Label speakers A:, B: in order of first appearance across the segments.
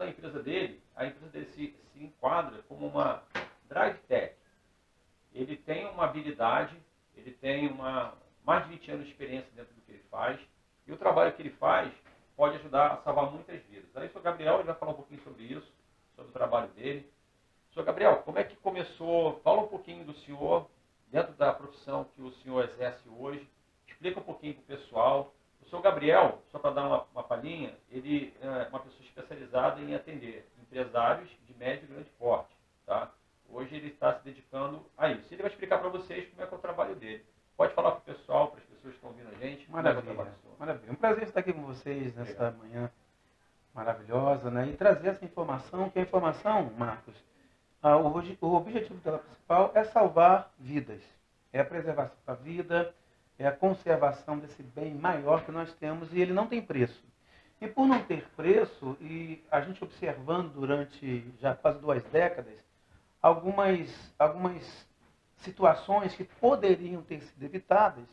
A: a empresa dele se enquadra como uma drive tech. Ele tem uma habilidade, ele tem mais de 20 anos de experiência dentro do que ele faz, e o trabalho que ele faz pode ajudar a salvar muitas vidas. Aí o Sr. Gabriel ele vai falar um pouquinho sobre isso, sobre o trabalho dele. Sr. Gabriel, como é que começou? Fala um pouquinho do senhor, dentro da profissão que o senhor exerce hoje. Explica um pouquinho para o pessoal. O Sr. Gabriel, só para dar uma palhinha, ele é uma pessoa especializada em atender empresários de médio e grande porte. Tá? Hoje ele está se dedicando a isso. Ele vai explicar para vocês como é que é o trabalho dele. Pode falar para o pessoal, para as pessoas que estão ouvindo a gente,
B: Maravilha,
A: como é que é o trabalho do senhor.
B: maravilha. Um prazer estar aqui com vocês nessa manhã maravilhosa, né? E trazer essa informação, que a informação, Marcos, o objetivo dela principal é salvar vidas. É a preservação da vida, é a conservação desse bem maior que nós temos e ele não tem preço. E por não ter preço, e a gente observando durante já quase 2 décadas, algumas situações que poderiam ter sido evitadas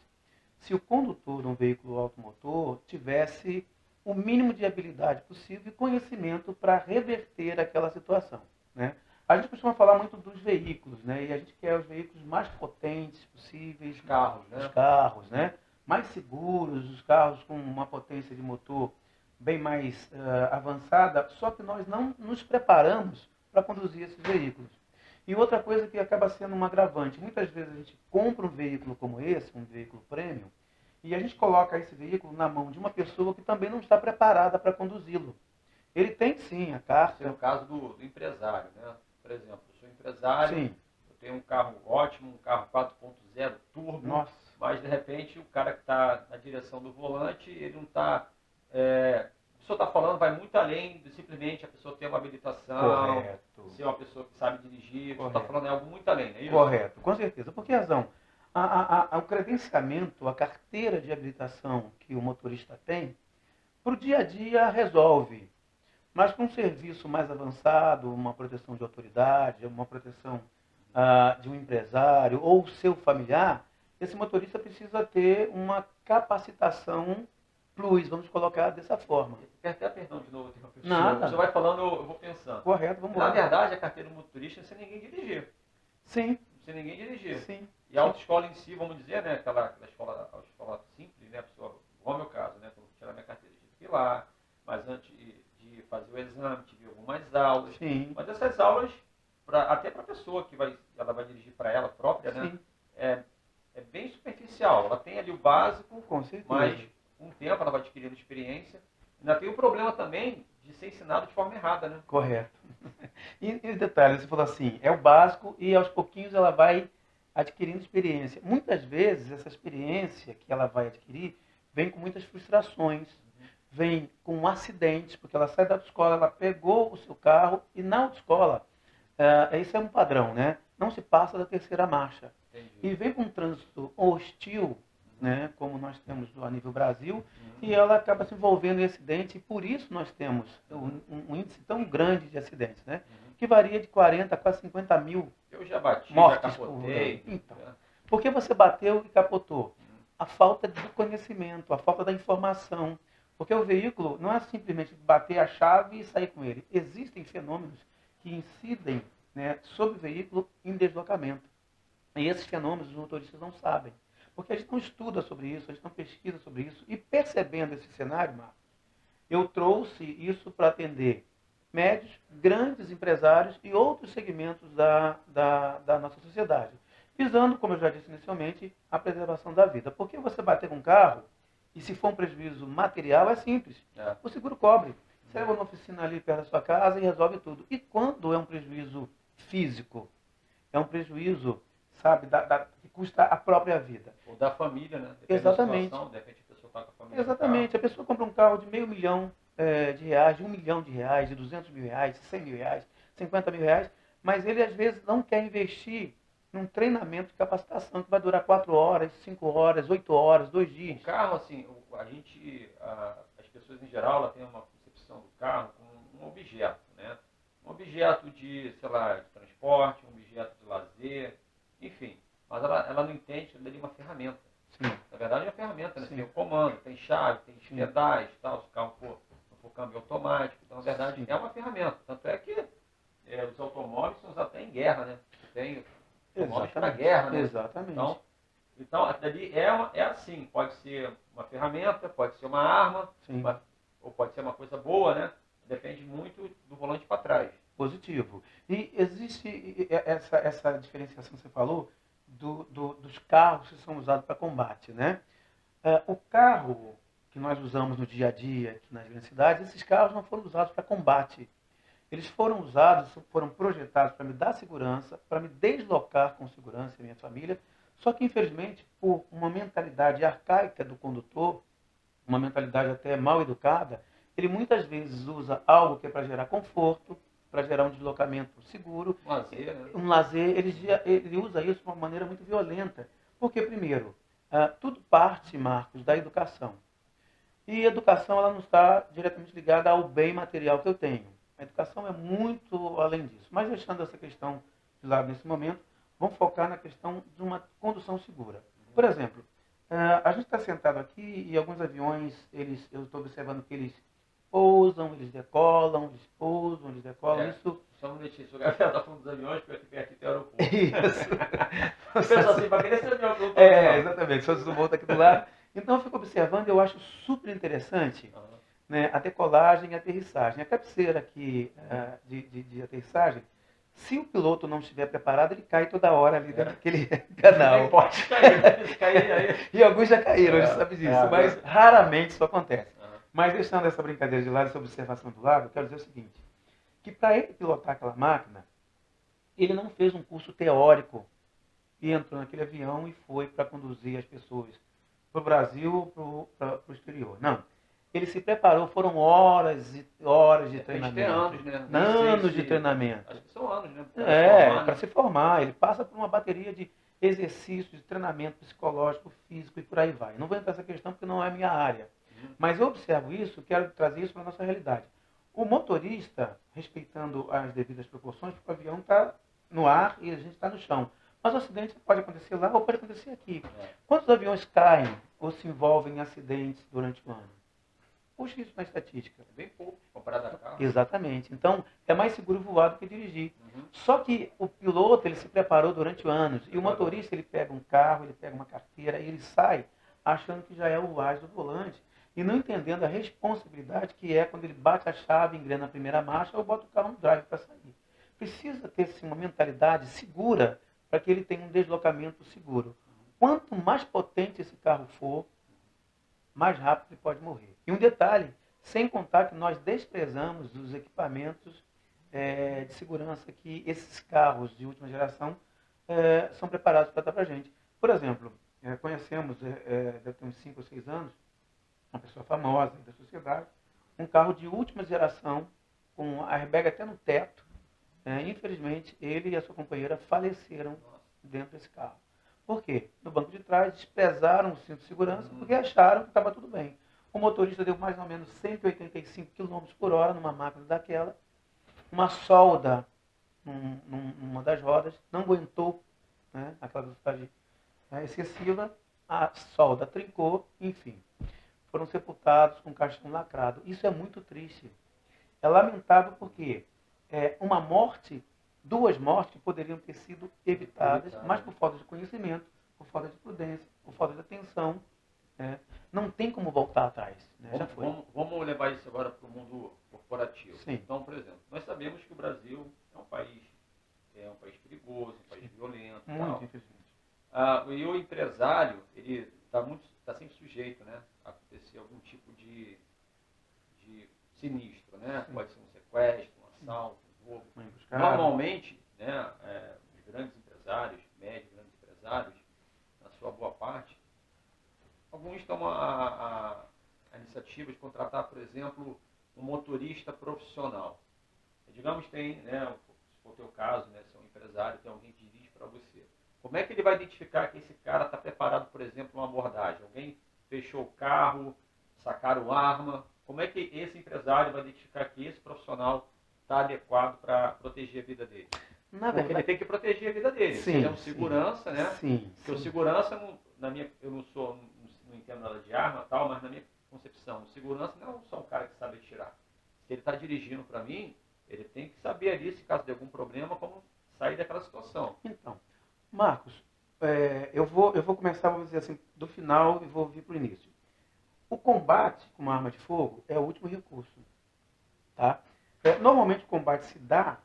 B: se o condutor de um veículo automotor tivesse o mínimo de habilidade possível e conhecimento para reverter aquela situação, né? A gente costuma falar muito dos veículos, né? E a gente quer os veículos mais potentes possíveis,
A: Os
B: os carros, né? Mais seguros, os carros com uma potência de motor bem mais avançada, só que nós não nos preparamos para conduzir esses veículos. E outra coisa que acaba sendo um agravante, muitas vezes a gente compra um veículo como esse, um veículo premium, e a gente coloca esse veículo na mão de uma pessoa que também não está preparada para conduzi-lo. Ele tem sim a carta.
A: Esse é o caso do empresário, né? Por exemplo, eu sou empresário,
B: Sim.
A: eu tenho um carro ótimo, um carro 4.0 turbo,
B: Nossa.
A: mas de repente o cara que está na direção do volante, ele não está... o senhor está falando vai muito além de simplesmente a pessoa ter uma habilitação,
B: Correto.
A: ser uma pessoa que sabe dirigir, o senhor está
B: Correto.
A: falando é algo muito além, não é isso?
B: Correto, com certeza. Por que razão? O credenciamento, a carteira de habilitação que o motorista tem, para o dia a dia resolve. Mas com um serviço mais avançado, uma proteção de autoridade, uma proteção de um empresário ou seu familiar, esse motorista precisa ter uma capacitação plus, vamos colocar dessa forma.
A: Quer até perdão de novo, tem uma pessoa.
B: Nada.
A: O senhor vai falando, eu vou pensando.
B: Correto, vamos
A: Na
B: lá.
A: verdade, a carteira do motorista é sem ninguém dirigir.
B: Sim.
A: Sem ninguém dirigir.
B: Sim.
A: E a autoescola em si, vamos dizer, né, aquela escola simples, né, a pessoa, igual ao meu caso, né, quando eu tirar minha carteira, tive que ir lá, mas antes de fazer o exame, tive algumas aulas.
B: Sim.
A: Mas essas aulas, até para a pessoa que ela vai dirigir para ela própria, né,
B: Sim.
A: é bem superficial. Ela tem ali o básico,
B: Com certeza.
A: mas com o tempo ela vai adquirindo experiência. Ainda tem o problema também de ser ensinado de forma errada, né?
B: Correto. E detalhe, você falou assim, é o básico e aos pouquinhos ela vai adquirindo experiência. Muitas vezes essa experiência que ela vai adquirir vem com muitas frustrações, vem com acidentes, porque ela sai da autoescola, ela pegou o seu carro e na autoescola, isso é um padrão, né? Não se passa da terceira marcha.
A: Entendi.
B: E vem com um trânsito hostil, né, como nós temos a nível Brasil, e ela acaba se envolvendo em acidente, e por isso nós temos um índice tão grande de acidentes, né, que varia de 40 a quase 50 mil
A: Eu já bati,
B: mortes
A: já
B: por
A: capotei.
B: ano. Então, por que você bateu e capotou? A falta do conhecimento, a falta da informação. Porque o veículo não é simplesmente bater a chave e sair com ele. Existem fenômenos que incidem, né, sobre o veículo em deslocamento. E esses fenômenos os motoristas não sabem. Porque a gente não estuda sobre isso, a gente não pesquisa sobre isso. E percebendo esse cenário, Marcos, eu trouxe isso para atender médios, grandes empresários e outros segmentos da nossa sociedade. Visando, como eu já disse inicialmente, a preservação da vida. Porque você bater um carro, e se for um prejuízo material, é simples. O seguro cobre. Você leva uma oficina ali perto da sua casa e resolve tudo. E quando é um prejuízo físico? É um prejuízo, sabe, que custa a própria vida.
A: Ou da família, né? Depende
B: Exatamente.
A: Da situação, de repente a pessoa está com a família.
B: Exatamente. A pessoa compra um carro de R$500 mil de reais, de R$1 milhão, de R$200 mil, de R$100 mil, R$50 mil, mas ele às vezes não quer investir num treinamento de capacitação que vai durar 4 horas, 5 horas, 8 horas, 2 dias.
A: O carro, assim, as pessoas em geral, ela tem uma concepção do carro como um objeto, né? Um objeto de, sei lá, de transporte, um objeto de lazer, enfim. Mas ela não entende que ele é uma ferramenta.
B: Sim.
A: Na verdade é uma ferramenta, né?
B: Sim.
A: Tem o comando, tem chave, tem os pedais, tal, se o carro não for câmbio automático. Então, na verdade,
B: Sim.
A: é uma ferramenta. Tanto é que os automóveis são usados até em guerra, né? Tem automóveis para
B: Exatamente.
A: guerra, né?
B: Exatamente.
A: Então aquilo ali é assim, pode ser uma ferramenta, pode ser uma arma,
B: Sim.
A: ou pode ser uma coisa boa, né? Depende muito do volante para trás.
B: Positivo. E existe essa diferenciação que você falou dos carros que são usados para combate, né? O carro que nós usamos no dia a dia aqui nas grandes cidades, esses carros não foram usados para combate. Eles foram usados, foram projetados para me dar segurança, para me deslocar com segurança e minha família. Só que, infelizmente, por uma mentalidade arcaica do condutor, uma mentalidade até mal educada, ele muitas vezes usa algo que é para gerar conforto, para gerar um deslocamento seguro,
A: Lazer, né?
B: um lazer. Ele usa isso de uma maneira muito violenta. Porque, primeiro, tudo parte, Marcos, da educação. E a educação ela não está diretamente ligada ao bem material que eu tenho. A educação é muito além disso. Mas deixando essa questão de lado nesse momento, vamos focar na questão de uma condução segura. Por exemplo, a gente está sentado aqui e alguns aviões, eu estou observando que eles pousam, eles decolam, eles pousam, eles decolam. Isso.
A: Só um minutinho, o Gabriel está falando dos aviões, porque aqui perto tem aeroporto.
B: Isso.
A: Você pensa assim, para querer ser avião que eu
B: Exatamente. Se fosse do volta aqui do lado. Então eu fico observando e eu acho super interessante, né, a decolagem e a aterrissagem. A cabeceira aqui de aterrissagem, se o piloto não estiver preparado, ele cai toda hora ali dentro daquele canal.
A: Pode cair, né? Cair aí.
B: E alguns já caíram, a gente sabe disso, mas raramente isso acontece. Mas deixando essa brincadeira de lado, essa observação do lado, eu quero dizer o seguinte, que para ele pilotar aquela máquina, ele não fez um curso teórico e entrou naquele avião e foi para conduzir as pessoas para o Brasil ou para o exterior. Não. Ele se preparou, foram horas e horas de treinamento.
A: Tem anos, né?
B: Anos de treinamento.
A: Acho que são anos, né?
B: Para se formar. Ele passa por uma bateria de exercícios, de treinamento psicológico, físico e por aí vai. Não vou entrar nessa questão porque não é a minha área. Mas eu observo isso, quero trazer isso para a nossa realidade. O motorista, respeitando as devidas proporções, porque o avião está no ar e a gente está no chão. Mas o acidente pode acontecer lá ou pode acontecer aqui. Quantos aviões caem ou se envolvem em acidentes durante o ano? Puxa isso na estatística.
A: Bem pouco, comparado a carro.
B: Exatamente. Então, é mais seguro voar do que dirigir. Só que o piloto, ele se preparou durante anos. E o motorista, ele pega um carro, ele pega uma carteira e ele sai achando que já é o as do volante e não entendendo a responsabilidade que é quando ele bate a chave, engrena a primeira marcha ou bota o carro no drive para sair. Precisa ter sim, uma mentalidade segura para que ele tenha um deslocamento seguro. Quanto mais potente esse carro for, mais rápido ele pode morrer. E um detalhe, sem contar que nós desprezamos os equipamentos de segurança que esses carros de última geração são preparados para dar para a gente. Por exemplo, conhecemos, deve ter uns 5 ou 6 anos, uma pessoa famosa da sociedade, um carro de última geração, com airbag até no teto. Infelizmente, ele e a sua companheira faleceram dentro desse carro. Por quê? No banco de trás, desprezaram o cinto de segurança porque acharam que estava tudo bem. O motorista deu mais ou menos 185 km por hora numa máquina daquela. Uma solda numa das rodas não aguentou, né, aquela velocidade excessiva. A solda trincou, enfim. Foram sepultados com caixão lacrado. Isso é muito triste. É lamentável porque uma morte, 2 mortes poderiam ter sido evitadas, mas por falta de conhecimento, por falta de prudência, por falta de atenção, não tem como voltar atrás. Né? Já foi.
A: Vamos levar isso agora para o mundo corporativo.
B: Sim.
A: Então, por exemplo, nós sabemos que o Brasil é um país perigoso, um país violento.
B: Muito, infelizmente.
A: E o empresário, ele está sempre sujeito, né, a acontecer algum tipo de sinistro, né?
B: Sim.
A: Pode ser um sequestro, um assalto, um roubo.
B: Emboscada.
A: Normalmente, né, os grandes empresários, médios grandes empresários, na sua boa parte, alguns tomam a iniciativa de contratar, por exemplo, um motorista profissional. Digamos tem, né, se for o teu caso, né, se é um empresário, tem alguém que dirige para você. Como é que ele vai identificar que esse cara está preparado, por exemplo, para uma abordagem? Alguém fechou o carro, sacaram arma. Como é que esse empresário vai identificar que esse profissional está adequado para proteger a vida dele?
B: Na
A: Porque ele
B: verdade,
A: tem que proteger a vida dele.
B: Sim,
A: Ele é um
B: sim.
A: segurança, né?
B: Sim,
A: Porque o
B: sim.
A: segurança, eu não entendo nada de arma e tal, mas na minha concepção, o segurança não é só um cara que sabe atirar. Se ele está dirigindo para mim, ele tem que saber ali, se caso de algum problema, como sair daquela situação.
B: Então, Marcos, eu vou começar, vamos dizer assim, do final e vou vir para o início. O combate com uma arma de fogo é o último recurso. Tá? Normalmente o combate se dá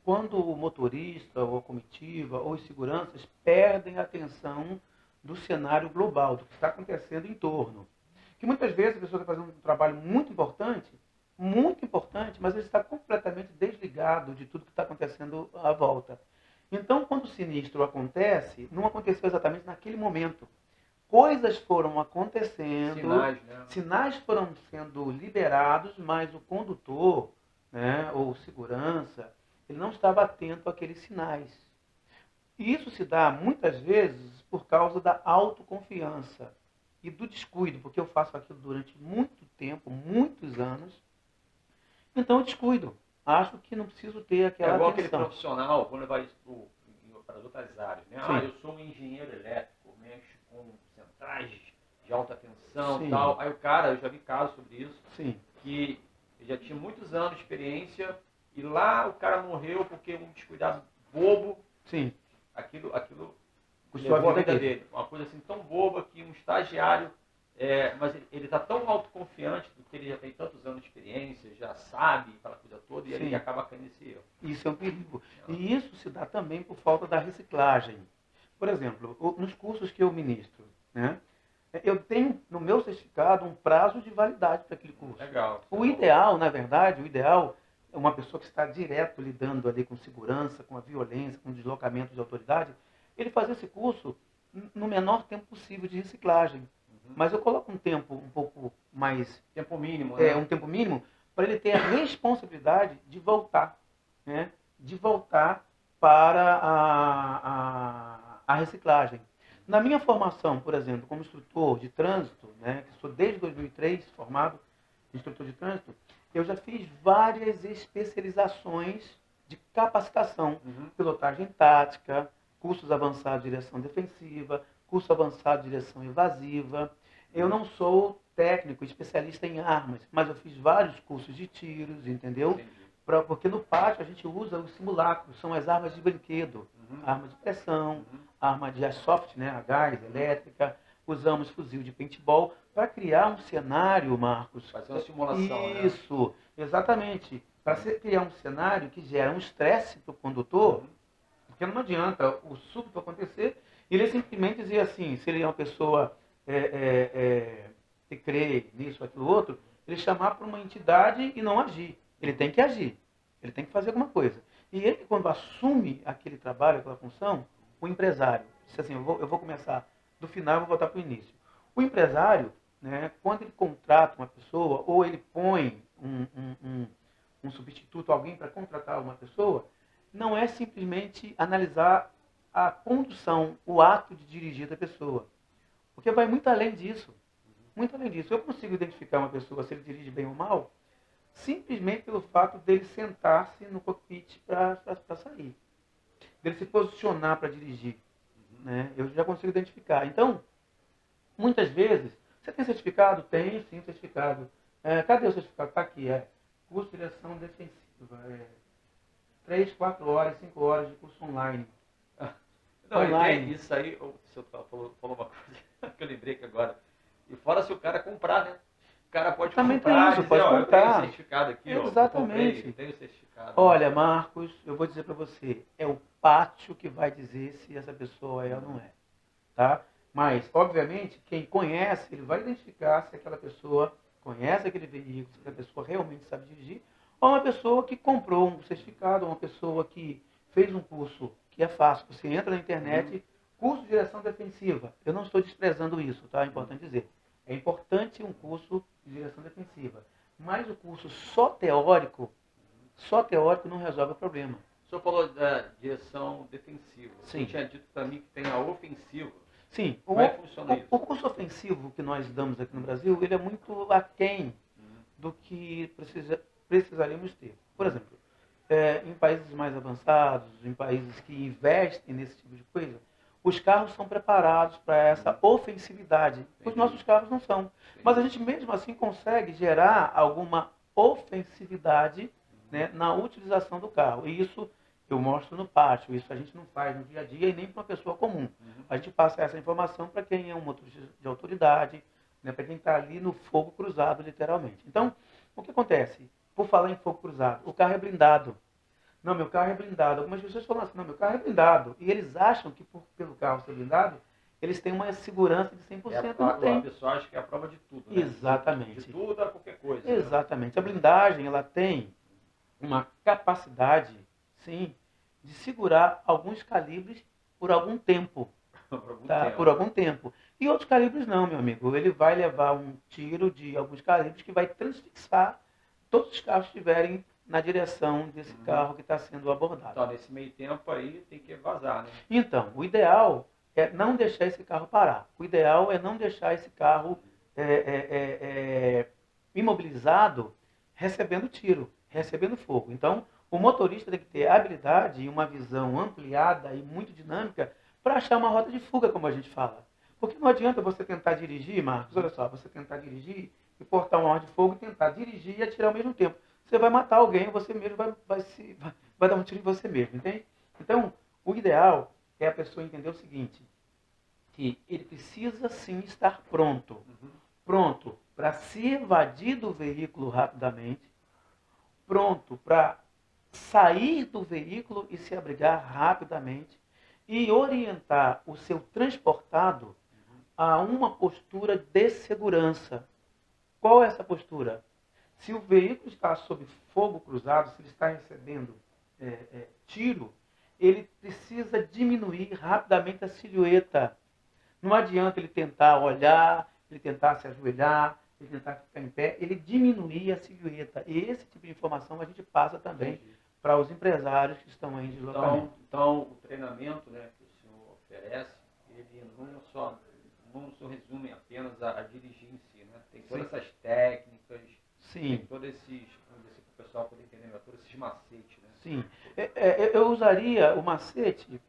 B: quando o motorista, ou a comitiva, ou os seguranças perdem a atenção do cenário global, do que está acontecendo em torno. Que muitas vezes a pessoa está fazendo um trabalho muito importante, mas ele está completamente desligado de tudo que está acontecendo à volta. Então, quando o sinistro acontece, não aconteceu exatamente naquele momento. Coisas foram acontecendo,
A: Sinais, né?
B: sinais foram sendo liberados, mas o condutor, né, ou segurança, ele não estava atento àqueles sinais. E isso se dá muitas vezes por causa da autoconfiança e do descuido, porque eu faço aquilo durante muito tempo, muitos anos, então eu descuido. Acho que não preciso ter aquela
A: É igual
B: atenção.
A: aquele profissional, vou levar isso para as outras áreas, né?
B: Sim.
A: Ah, eu sou um engenheiro elétrico, mexo com centrais de alta tensão
B: Sim.
A: e tal. Aí o cara, eu já vi casos sobre isso,
B: Sim.
A: que já tinha muitos anos de experiência e lá o cara morreu porque um descuidado bobo,
B: Sim.
A: aquilo
B: Custou a
A: levou a
B: vida
A: vida
B: dele.
A: dele. Uma coisa assim tão boba que um estagiário, mas ele está tão autoconfiante do que ele já tem tantos anos de experiência, já sabe aquela coisa toda, e
B: Sim.
A: ele acaba caindo nesse erro.
B: Isso é um perigo. E isso se dá também por falta da reciclagem. Por exemplo, nos cursos que eu ministro, né, eu tenho no meu certificado um prazo de validade para aquele curso.
A: Legal.
B: O ideal, na verdade, é uma pessoa que está direto lidando ali com segurança, com a violência, com o deslocamento de autoridade, ele fazer esse curso no menor tempo possível de reciclagem. Mas eu coloco um tempo um pouco mais...
A: Tempo mínimo, né?
B: um tempo mínimo, para ele ter a responsabilidade de voltar, né? De voltar para a reciclagem. Na minha formação, por exemplo, como instrutor de trânsito, né, que sou desde 2003 formado instrutor de trânsito, eu já fiz várias especializações de capacitação, pilotagem tática, cursos avançados de direção defensiva, curso avançado de direção evasiva. Eu não sou técnico, especialista em armas, mas eu fiz vários cursos de tiros, entendeu? Porque no pátio a gente usa os simulacros, são as armas de brinquedo, arma de pressão, arma de airsoft, né, a gás, elétrica, usamos fuzil de paintball para criar um cenário, Marcos.
A: Fazer uma simulação, né?
B: Isso, exatamente. Para criar um cenário que gera um estresse para o condutor, porque não adianta o súbito acontecer, ele simplesmente dizer assim, se ele é uma pessoa que crê nisso, aquilo, outro, ele chamar para uma entidade e não agir. Ele tem que agir, ele tem que fazer alguma coisa. E ele, quando assume aquele trabalho, aquela função, o empresário, diz assim, eu vou começar do final e vou voltar para o início. O empresário, né, quando ele contrata uma pessoa, ou ele põe um substituto, alguém para contratar uma pessoa, não é simplesmente analisar a condução, o ato de dirigir da pessoa. Porque vai muito além disso. Muito além disso. Eu consigo identificar uma pessoa, se ele dirige bem ou mal, simplesmente pelo fato dele sentar-se no cockpit para sair. Dele se posicionar para dirigir. Né? Eu já consigo identificar. Então, muitas vezes, você tem certificado? Tenho, sim, certificado. Cadê o certificado? Está aqui. Curso de direção defensiva. 3, 4 horas, 5 horas de curso online.
A: Não,
B: online.
A: Isso aí, o senhor falou uma coisa que eu lembrei que agora. E fora se o cara comprar, né? O cara pode
B: Também
A: comprar
B: tem isso,
A: e dizer,
B: pode
A: eu
B: comprar.
A: tenho certificado aqui,
B: Exatamente.
A: eu tenho certificado.
B: Olha, Marcos, eu vou dizer para você, é o pátio que vai dizer se essa pessoa é ou não é. Tá? Mas, obviamente, quem conhece, ele vai identificar se aquela pessoa conhece aquele veículo, se aquela pessoa realmente sabe dirigir, ou uma pessoa que comprou um certificado, ou uma pessoa que fez um curso que é fácil. Você entra na internet, curso de direção defensiva. Eu não estou desprezando isso, tá? É importante dizer. É importante um curso de direção defensiva. Mas o curso só teórico não resolve o problema.
A: O senhor falou da direção defensiva.
B: Sim.
A: Você tinha dito para mim que tem a ofensiva.
B: Sim.
A: Como é que funciona isso?
B: O curso ofensivo que nós damos aqui no Brasil, ele é muito aquém do que precisaríamos ter. Por exemplo, em países mais avançados, em países que investem nesse tipo de coisa, os carros são preparados para essa ofensividade. Os nossos carros não são. Mas a gente mesmo assim consegue gerar alguma ofensividade, né, na utilização do carro. E isso eu mostro no pátio, isso a gente não faz no dia a dia e nem para uma pessoa comum. A gente passa essa informação para quem é um motorista de autoridade, né, para quem está ali no fogo cruzado, literalmente. Então, o que acontece? Por falar em fogo cruzado, o carro é blindado. Não, meu carro é blindado. Algumas pessoas falam assim, não, meu carro é blindado. E eles acham que pelo carro ser blindado, eles têm uma segurança de 100%. Não tem.
A: A pessoa acha que é a prova de tudo, né?
B: Exatamente.
A: De tudo a qualquer coisa.
B: Exatamente.
A: Né?
B: A blindagem, ela tem uma capacidade, sim, de segurar alguns calibres por algum tempo. Por algum tempo. E outros calibres não, meu amigo. Ele vai levar um tiro de alguns calibres que vai transfixar todos os carros que estiverem na direção desse carro que está sendo abordado.
A: Então, nesse meio tempo aí, tem que vazar, né?
B: Então, o ideal é não deixar esse carro parar. O ideal é não deixar esse carro imobilizado, recebendo tiro, recebendo fogo. Então, o motorista tem que ter habilidade e uma visão ampliada e muito dinâmica para achar uma rota de fuga, como a gente fala. Porque não adianta você tentar dirigir, Marcos, olha só, você tentar dirigir e portar uma arma de fogo e tentar dirigir e atirar ao mesmo tempo. Você vai matar alguém, você mesmo vai dar um tiro em você mesmo, entende? Então, o ideal é a pessoa entender o seguinte, que ele precisa sim estar pronto. Pronto para se evadir do veículo rapidamente, pronto para sair do veículo e se abrigar rapidamente e orientar o seu transportado a uma postura de segurança. Qual é essa postura? Se o veículo está sob fogo cruzado, se ele está recebendo tiro, ele precisa diminuir rapidamente a silhueta. Não adianta ele tentar olhar, ele tentar se ajoelhar, ele tentar ficar em pé, ele diminuir a silhueta. E esse tipo de informação a gente passa também para os empresários que estão aí em deslocamento.
A: Então, o treinamento, né, que o senhor oferece, ele não se resume apenas a dirigir em si, né? Tem todas essas técnicas, tem todos esses, vamos dizer, para o pessoal poder entender melhor, todos esses macetes, né?
B: Sim. Eu usaria o macete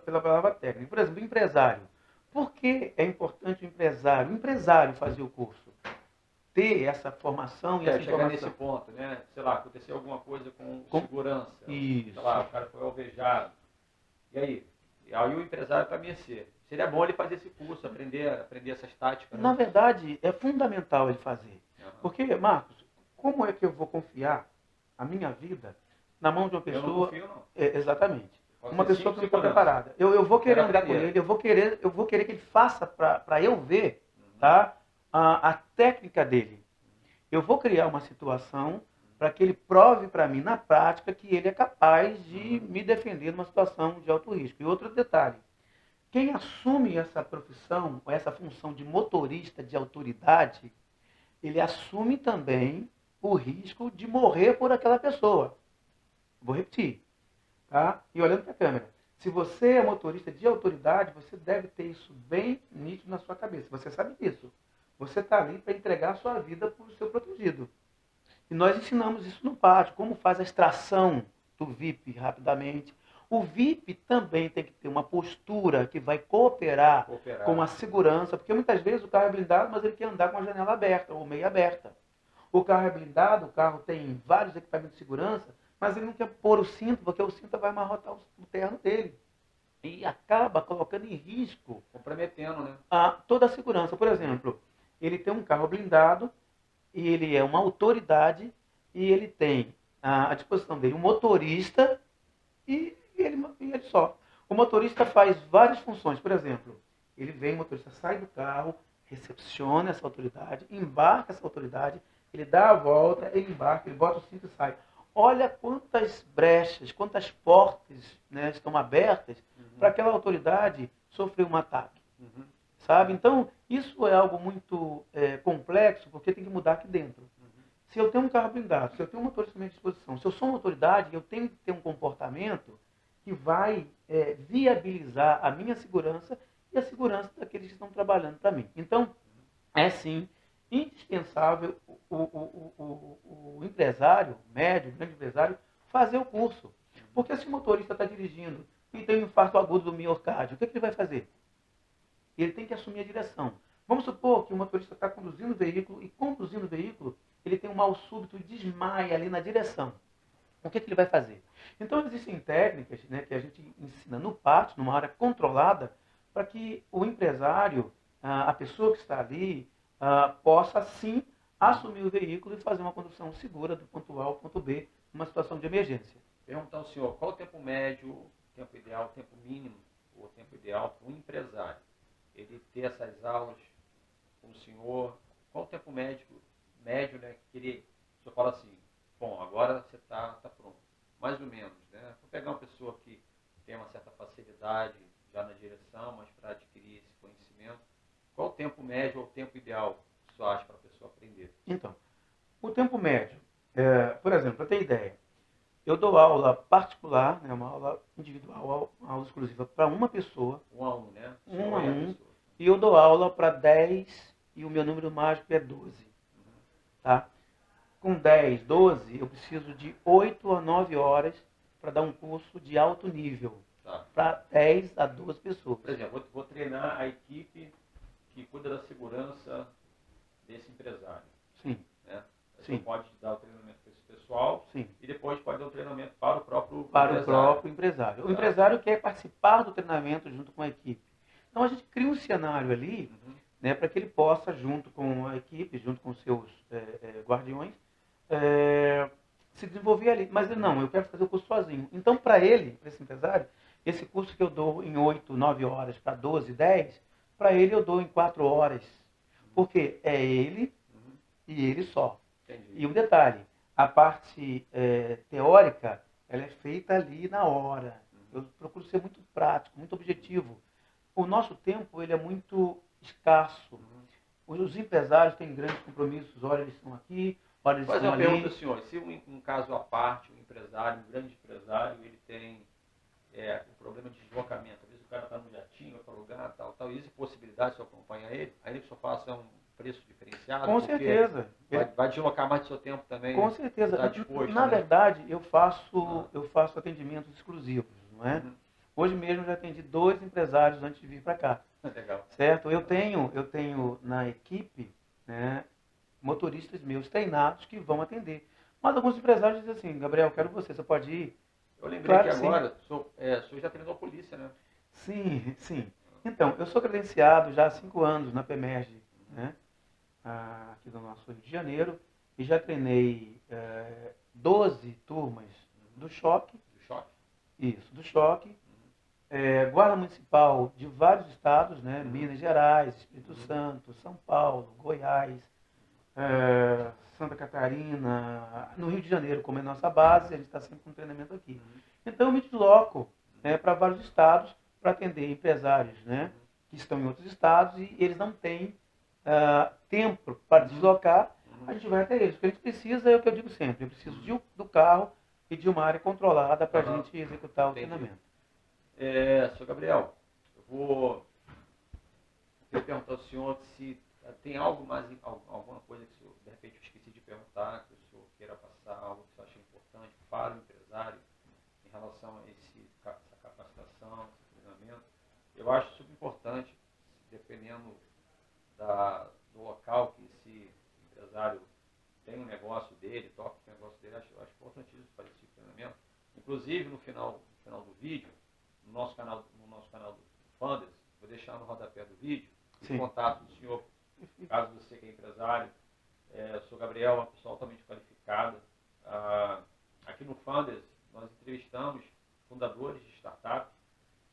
B: pela palavra técnica. Por exemplo, empresário. Por que é importante o empresário fazer o curso? Ter essa formação e essa
A: chegar
B: informação.
A: nesse ponto, né? Sei lá, aconteceu alguma coisa com segurança.
B: Isso.
A: Sei lá, o cara foi alvejado. E aí? Aí o empresário está a mercê. Seria bom ele fazer esse curso, aprender essas táticas. Né?
B: Na verdade, é fundamental ele fazer. Porque, Marcos, como é que eu vou confiar a minha vida na mão de uma pessoa...
A: Eu não confio, não.
B: Exatamente. Uma pessoa que não está preparada. Eu vou querer andar com ele, eu vou querer que ele faça para eu ver, tá? A técnica dele. Eu vou criar uma situação para que ele prove para mim na prática que ele é capaz de me defender numa situação de alto risco. E outro detalhe, quem assume essa profissão, essa função de motorista de autoridade, ele assume também o risco de morrer por aquela pessoa. Vou repetir, tá? E olhando para a câmera. Se você é motorista de autoridade, você deve ter isso bem nítido na sua cabeça. Você sabe disso. Você está ali para entregar a sua vida para o seu protegido. E nós ensinamos isso no pátio, como faz a extração do VIP rapidamente. O VIP também tem que ter uma postura que vai cooperar com a segurança, porque muitas vezes o carro é blindado, mas ele quer andar com a janela aberta ou meio aberta. O carro é blindado, o carro tem vários equipamentos de segurança, mas ele não quer pôr o cinto, porque o cinto vai amarrotar o terno dele. E acaba colocando em risco,
A: comprometendo, né?
B: Toda a segurança. Por exemplo, ele tem um carro blindado, e ele é uma autoridade, e ele tem à disposição dele um motorista e ele só. O motorista faz várias funções. Por exemplo, ele vem, o motorista sai do carro, recepciona essa autoridade, embarca essa autoridade, ele dá a volta, ele embarca, ele bota o cinto e sai. Olha quantas brechas, quantas portas, né, estão abertas para aquela autoridade sofrer um ataque. Sabe? Então, isso é algo muito complexo, porque tem que mudar aqui dentro. Se eu tenho um carro blindado, se eu tenho um motorista à minha disposição, se eu sou uma autoridade, eu tenho que ter um comportamento que vai viabilizar a minha segurança e a segurança daqueles que estão trabalhando para mim. Então, é sim indispensável o empresário, médio, grande empresário, fazer o curso. Porque se o motorista está dirigindo e tem um infarto agudo do miocárdio, o que ele vai fazer? Ele tem que assumir a direção. Vamos supor que o motorista está conduzindo o veículo e conduzindo o veículo, ele tem um mal súbito e desmaia ali na direção. O que ele vai fazer? Então, existem técnicas, né, que a gente ensina no pátio, numa área controlada, para que o empresário, a pessoa que está ali, possa sim assumir o veículo e fazer uma condução segura do ponto A ao ponto B, numa situação de emergência.
A: Perguntar ao senhor, qual o tempo médio, tempo ideal, tempo mínimo, ou tempo ideal para um empresário? Ele ter essas aulas com o senhor, qual o tempo médio, né, que o senhor fala assim, bom, agora você está pronto. Mais ou menos, né? Vou pegar uma pessoa que tem uma certa facilidade já na direção, mas para adquirir esse conhecimento, qual o tempo médio ou o tempo ideal que o senhor acha para a pessoa aprender?
B: Então, o tempo médio, por exemplo, para ter ideia, eu dou aula particular, né, uma aula individual, uma aula exclusiva para uma pessoa,
A: Um a um, né? O
B: um
A: senhor
B: a
A: e a
B: um,
A: pessoa.
B: e eu dou aula para 10 e o meu número mágico é 12. Tá? Com 10, 12, eu preciso de 8 a 9 horas para dar um curso de alto nível,
A: Tá.
B: para 10 a 12 pessoas.
A: Por exemplo, vou treinar a equipe que cuida da segurança desse empresário.
B: Sim.
A: Né? Você
B: Sim.
A: pode dar o treinamento para esse pessoal.
B: Sim.
A: E depois pode dar o treinamento para o próprio
B: Para
A: empresário.
B: o próprio empresário. O empresário quer participar do treinamento junto com a equipe. Então a gente cria um cenário ali, né, para que ele possa, junto com a equipe, junto com seus guardiões, se desenvolver ali. Mas ele não, eu quero fazer o curso sozinho. Então, para ele, para esse empresário, esse curso que eu dou em 8, 9 horas para 12, 10, para ele eu dou em 4 horas. Porque é ele e ele só.
A: Entendi.
B: E um detalhe, a parte teórica, ela é feita ali na hora. Eu procuro ser muito prático, muito objetivo. O nosso tempo, ele é muito escasso. Os empresários têm grandes compromissos, ora eles estão aqui, ora eles
A: Mas
B: estão
A: eu
B: ali.
A: pergunto ao senhor, se um caso à parte, um empresário, um grande empresário, ele tem um problema de deslocamento, às vezes o cara está no jatinho, vai para lugar, tal, existe possibilidade de o senhor acompanhar ele? Ainda que o senhor faça um preço diferenciado?
B: Com certeza.
A: Vai deslocar mais do seu tempo também?
B: Com certeza.
A: Tá disposto,
B: Na
A: né?
B: verdade, eu faço atendimentos exclusivos, não é? Hoje mesmo eu já atendi 2 empresários antes de vir para cá.
A: Legal.
B: Certo? Eu tenho na equipe, né, motoristas meus treinados que vão atender. Mas alguns empresários dizem assim, Gabriel, quero você pode ir?
A: Eu lembrei
B: Claro
A: que
B: que sim.
A: agora o senhor já treinou a polícia, né?
B: Sim, sim. Então, eu sou credenciado já há 5 anos na PEMERG, né, aqui do nosso Rio de Janeiro, e já treinei 12 turmas do choque.
A: Do choque?
B: Isso, do choque. Guarda Municipal de vários estados, né? Minas Gerais, Espírito Santo, São Paulo, Goiás, Santa Catarina, no Rio de Janeiro, como é nossa base, a gente está sempre com treinamento aqui. Então eu me desloco, né, para vários estados para atender empresários, né, que estão em outros estados e eles não têm tempo para deslocar, a gente vai até eles. O que a gente precisa é o que eu digo sempre, eu preciso do carro e de uma área controlada para a gente executar o treinamento.
A: Senhor Gabriel, eu perguntar ao senhor se tem algo mais, alguma coisa que o senhor, de repente, eu esqueci de perguntar, que o senhor queira passar, algo que você acha importante para o empresário em relação a essa capacitação, esse treinamento. Eu acho super importante, dependendo do local que esse empresário tem um negócio dele, toca o negócio dele, acho importantíssimo fazer esse treinamento. Inclusive, no final do vídeo, no nosso canal do Funders, vou deixar no rodapé do vídeo o contato do senhor, caso você que é empresário. Eu sou Gabriel, uma pessoa altamente qualificada. Aqui no Funders, nós entrevistamos fundadores de startups.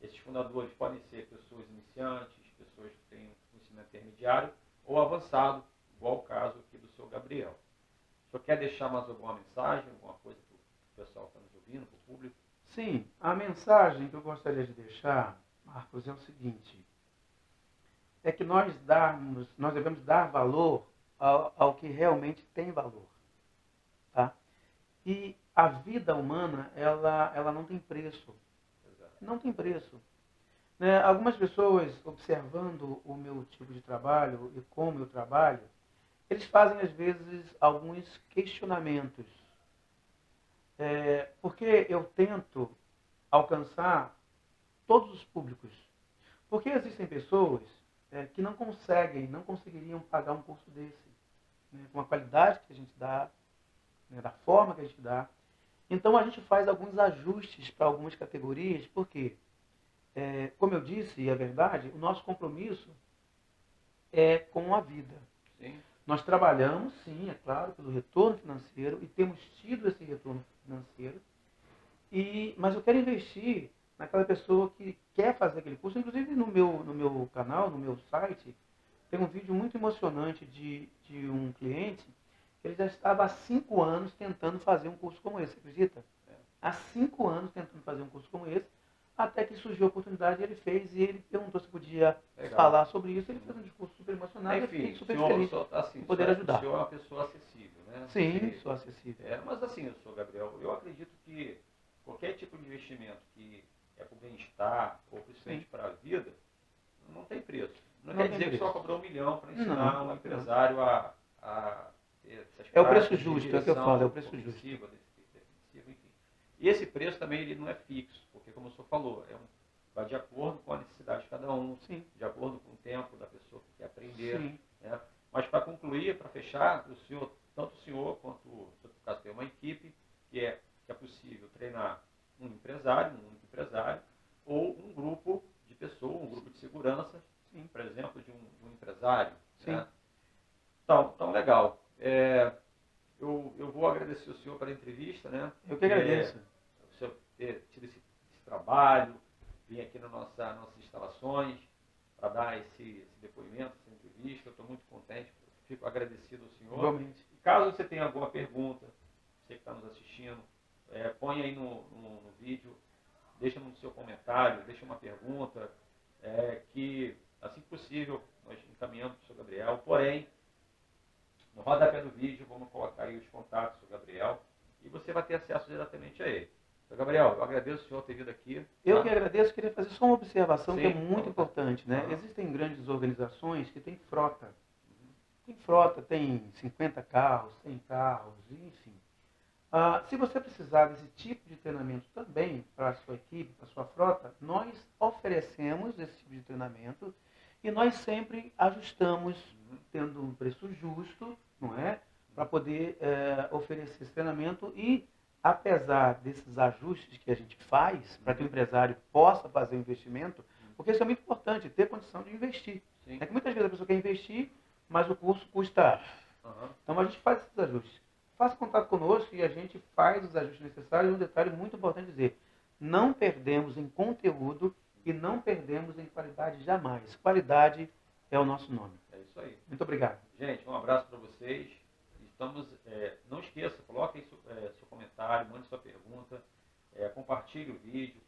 A: Esses fundadores podem ser pessoas iniciantes, pessoas que têm conhecimento intermediário ou avançado, igual o caso aqui do senhor Gabriel. O senhor quer deixar mais alguma mensagem, alguma coisa para o pessoal que está nos ouvindo, para o público?
B: Sim, a mensagem que eu gostaria de deixar, Marcos, é o seguinte: é que nós devemos dar valor ao que realmente tem valor, tá? E a vida humana, ela não tem preço.
A: Exato.
B: Não tem preço. Né? Algumas pessoas, observando o meu tipo de trabalho e como eu trabalho, eles fazem, às vezes, alguns questionamentos. Porque eu tento alcançar todos os públicos. Porque existem pessoas que não conseguiriam pagar um curso desse, né, com a qualidade que a gente dá, né, da forma que a gente dá. Então a gente faz alguns ajustes para algumas categorias, porque, como eu disse, e é verdade, o nosso compromisso é com a vida.
A: Sim.
B: Nós trabalhamos, sim, é claro, pelo retorno financeiro e temos tido esse retorno financeiro, mas eu quero investir naquela pessoa que quer fazer aquele curso. Inclusive no meu canal, no meu site, tem um vídeo muito emocionante de um cliente que ele já estava há 5 anos tentando fazer um curso como esse, acredita? Há 5 anos tentando fazer um curso como esse, até que surgiu a oportunidade, ele fez e ele perguntou se podia falar sobre isso. Ele fez um discurso super emocionado e eu fiquei super feliz
A: assim,
B: em poder ajudar.
A: O senhor é uma pessoa acessível, né?
B: Sim, sou acessível.
A: Mas assim, senhor Gabriel, eu acredito que qualquer tipo de investimento que é para o bem-estar ou principalmente para a vida, não tem preço. Não quer dizer que só cobrou $1 milhão para ensinar um empresário a ter essas
B: É o preço justo, é o que eu falo, é o preço justo.
A: Enfim. E esse preço também ele não é fixo, porque como o senhor falou, vai de acordo com a necessidade de cada um,
B: sim,
A: de acordo com o tempo da pessoa que quer aprender.
B: Sim.
A: Né? Mas para concluir, para fechar, tanto o senhor quanto o caso tem uma equipe que é possível treinar um único empresário, ou um grupo de pessoas, um grupo de segurança,
B: sim,
A: por exemplo, de um empresário.
B: Sim.
A: Né? Então, legal. Eu vou agradecer o senhor pela entrevista, né?
B: Eu que agradeço.
A: O senhor ter tido esse trabalho, vir aqui nas nossas instalações para dar esse depoimento, essa entrevista. Eu estou muito contente, fico agradecido ao senhor.
B: Igualmente.
A: E caso você tenha alguma pergunta, você que está nos assistindo, põe aí no vídeo, deixa no seu comentário, deixa uma pergunta, que assim que possível nós encaminhamos para o senhor Gabriel. Porém, no rodapé do vídeo, vamos colocar aí os contatos do Gabriel e você vai ter acesso diretamente a ele. Então, Gabriel, eu agradeço o senhor ter vindo aqui.
B: Eu que agradeço, queria fazer só uma observação que é muito
A: Sim.
B: importante. Né?
A: Uhum.
B: Existem grandes organizações que têm frota. Tem frota, tem 50 carros, 100 carros, enfim. Se você precisar desse tipo de treinamento também para a sua equipe, para a sua frota, nós oferecemos esse tipo de treinamento e nós sempre ajustamos, tendo um preço justo, não é? Para poder oferecer esse treinamento e, apesar desses ajustes que a gente faz, para que o empresário possa fazer o investimento, porque isso é muito importante, ter condição de investir.
A: Sim.
B: É que muitas vezes a pessoa quer investir, mas o curso custa. Então a gente faz esses ajustes. Faça contato conosco e a gente faz os ajustes necessários. Um detalhe muito importante dizer, não perdemos em conteúdo e não perdemos em qualidade jamais. Qualidade é o nosso nome.
A: É isso aí.
B: Muito obrigado.
A: Gente, um abraço para vocês. Não esqueça, coloque aí seu comentário, mande sua pergunta, compartilhe o vídeo,